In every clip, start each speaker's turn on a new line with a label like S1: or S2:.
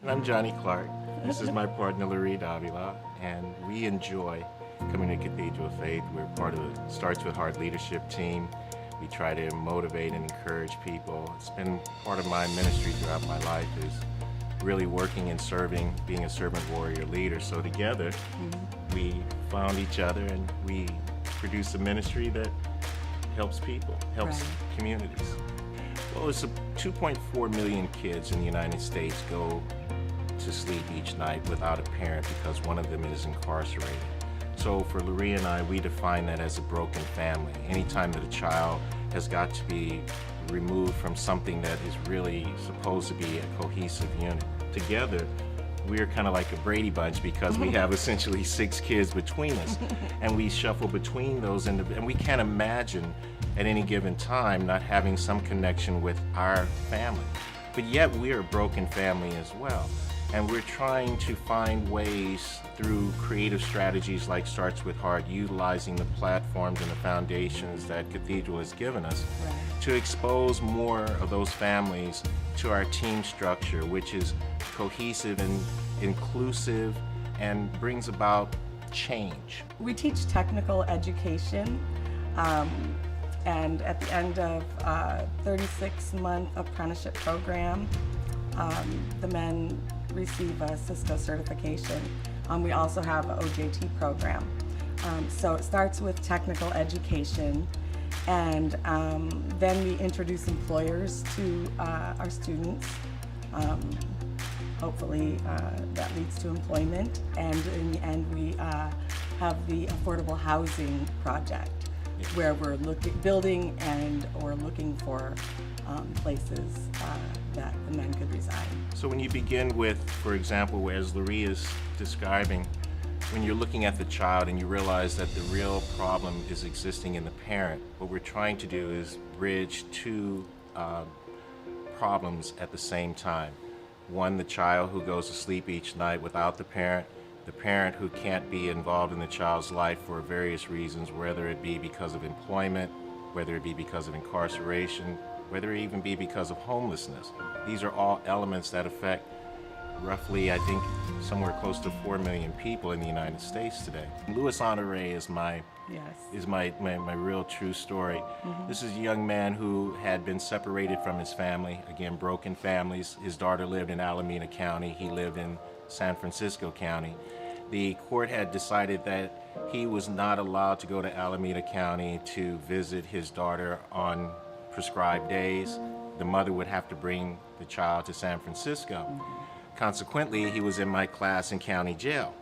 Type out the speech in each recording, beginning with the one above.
S1: And I'm Johnny Clark. This is my partner, Larry Davila, and we enjoy coming to Cathedral of Faith. We're part of the Starts With Heart leadership team. We try to motivate and encourage people. It's been part of my ministry throughout my life is really working and serving, being a servant warrior leader. So together, we found each other and we produce a ministry that helps people, helps communities. Well, it's 2.4 million kids in the United States go to sleep each night without a parent because one of them is incarcerated. So for Larry and I, we define that as a broken family. Anytime that a child has got to be removed from something that is really supposed to be a cohesive unit. Together, we're kind of like a Brady Bunch because we have essentially 6 kids between us, and we shuffle between those, and we can't imagine at any given time not having some connection with our family. But yet we're a broken family as well. And we're trying to find ways through creative strategies like Starts With Heart, utilizing the platforms and the foundations that Cathedral has given us to expose more of those families to our team structure, which is cohesive and inclusive and brings about change.
S2: We teach technical education, and at the end of a 36-month apprenticeship program, the men receive a Cisco certification. We also have an OJT program. So it starts with technical education, and then we introduce employers to our students. Hopefully that leads to employment, and in the end we have the affordable housing project where we're building and or looking for places that the men could reside.
S1: So when you begin with, for example, as Larry is describing, when you're looking at the child and you realize that the real problem is existing in the parent, what we're trying to do is bridge 2 problems at the same time. One, the child who goes to sleep each night without the parent who can't be involved in the child's life for various reasons, whether it be because of employment, whether it be because of incarceration, whether it even be because of homelessness. These are all elements that affect roughly, I think, somewhere close to 4 million people in the United States today. Louis Honoré is my real true story. This is a young man who had been separated from his family, again, broken families. His daughter lived in Alameda County, he lived in San Francisco County. The court had decided that he was not allowed to go to Alameda County to visit his daughter on prescribed days. The mother would have to bring the child to San Francisco. Consequently, he was in my class in county jail.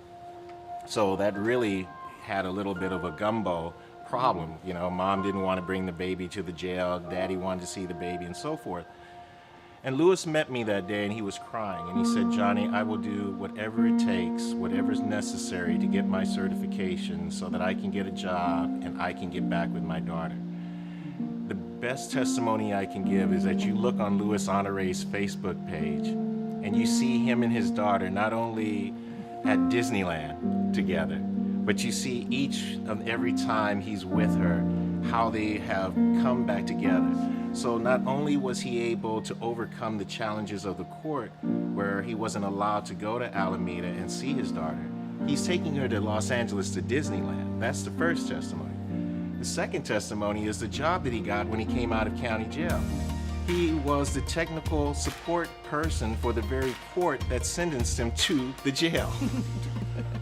S1: So that really had a little bit of a gumbo problem. You know, mom didn't want to bring the baby to the jail, daddy wanted to see the baby, and so forth. And Louis met me that day and he was crying and he said, "Johnny, I will do whatever it takes, whatever's necessary to get my certification so that I can get a job and I can get back with my daughter." The best testimony I can give is that you look on Louis Honoré's Facebook page and you see him and his daughter not only at Disneyland together, but you see each of every time he's with her, how they have come back together. So not only was he able to overcome the challenges of the court where he wasn't allowed to go to Alameda and see his daughter, he's taking her to Los Angeles to Disneyland. That's the first testimony. The second testimony is the job that he got when he came out of county jail. He was the technical support person for the very court that sentenced him to the jail.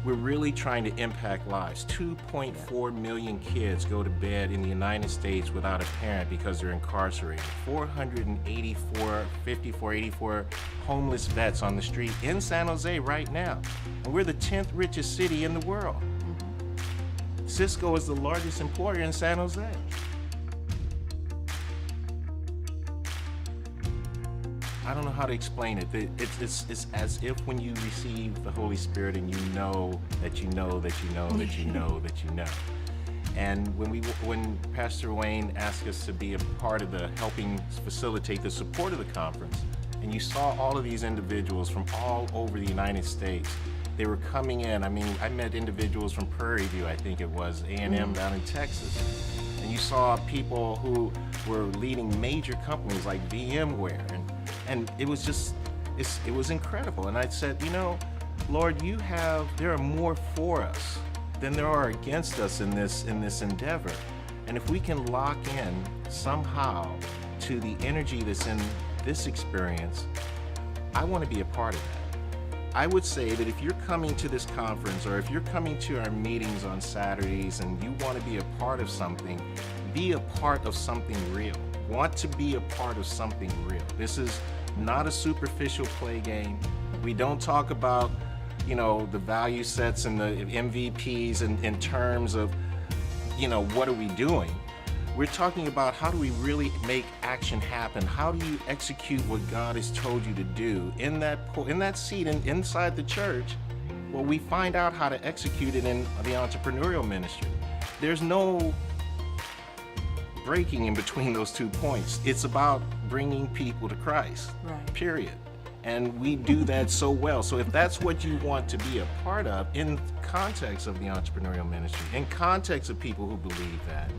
S1: We're really trying to impact lives. 2.4 million kids go to bed in the United States without a parent because they're incarcerated. 484 homeless vets on the street in San Jose right now. And we're the 10th richest city in the world. Cisco is the largest employer in San Jose. I don't know how to explain it. It's as if when you receive the Holy Spirit and you know that you know that you know that you know that you know. And when Pastor Wayne asked us to be a part of the helping facilitate the support of the conference, and you saw all of these individuals from all over the United States, they were coming in. I mean, I met individuals from Prairie View, I think it was, A&M down in Texas. And you saw people who were leading major companies like VMware, and it was just it was incredible. And I said, Lord, there are more for us than there are against us in this endeavor. And if we can lock in somehow to the energy that's in this experience, I want to be a part of that. I would say that if you're coming to this conference, or if you're coming to our meetings on Saturdays and you want to be a part of something, be a part of something real. Want to be a part of something real. This is not a superficial play game. We don't talk about, the value sets and the MVPs in terms of, what are we doing? We're talking about how do we really make action happen? How do you execute what God has told you to do in that seat inside the church? Well, we find out how to execute it in the entrepreneurial ministry. There's no breaking in between those 2 points. It's about bringing people to Christ,
S2: Right.
S1: period. And we do that so well. So if that's what you want to be a part of in context of the entrepreneurial ministry, in context of people who believe that,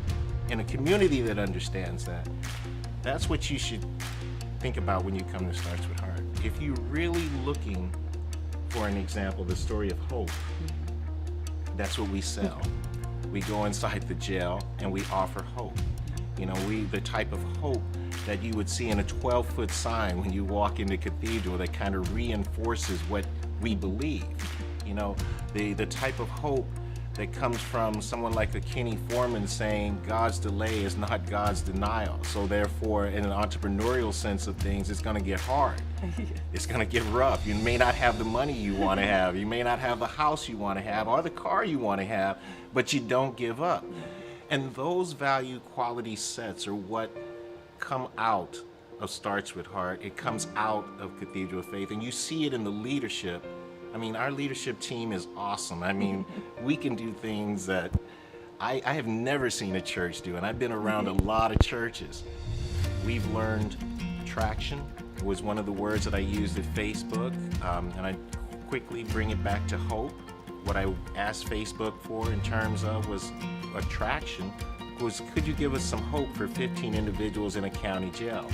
S1: in a community that understands that, that's what you should think about when you come to Starts With Heart. If you're really looking for an example, the story of hope, that's what we sell. We go inside the jail and we offer hope. The type of hope that you would see in a 12-foot sign when you walk into cathedral that kind of reinforces what we believe. The type of hope that comes from someone like a Kenny Foreman saying God's delay is not God's denial. So therefore, in an entrepreneurial sense of things, it's going to get hard. It's going to get rough. You may not have the money you want to have. You may not have the house you want to have or the car you want to have, but you don't give up. And those value quality sets are what come out of Starts With Heart. It comes out of Cathedral of Faith, and you see it in the leadership. Our leadership team is awesome. We can do things that I have never seen a church do, and I've been around a lot of churches. We've learned traction. It was one of the words that I used at Facebook, and I quickly bring it back to hope. What I asked Facebook for in terms of was attraction was, could you give us some hope for 15 individuals in a county jail?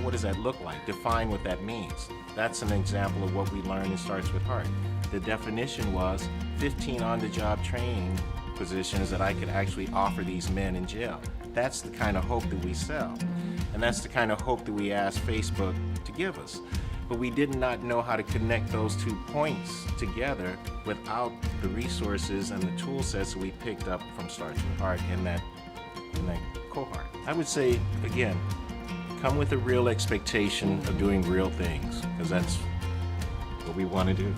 S1: What does that look like? Define what that means. That's an example of what we learned in Starts With Heart. The definition was 15 on-the-job training positions that I could actually offer these men in jail. That's the kind of hope that we sell. And that's the kind of hope that we ask Facebook to give us. But we did not know how to connect those 2 points together without the resources and the tool sets that we picked up from Starts With Heart in that cohort. I would say, again, come with a real expectation of doing real things, because that's what we want to do.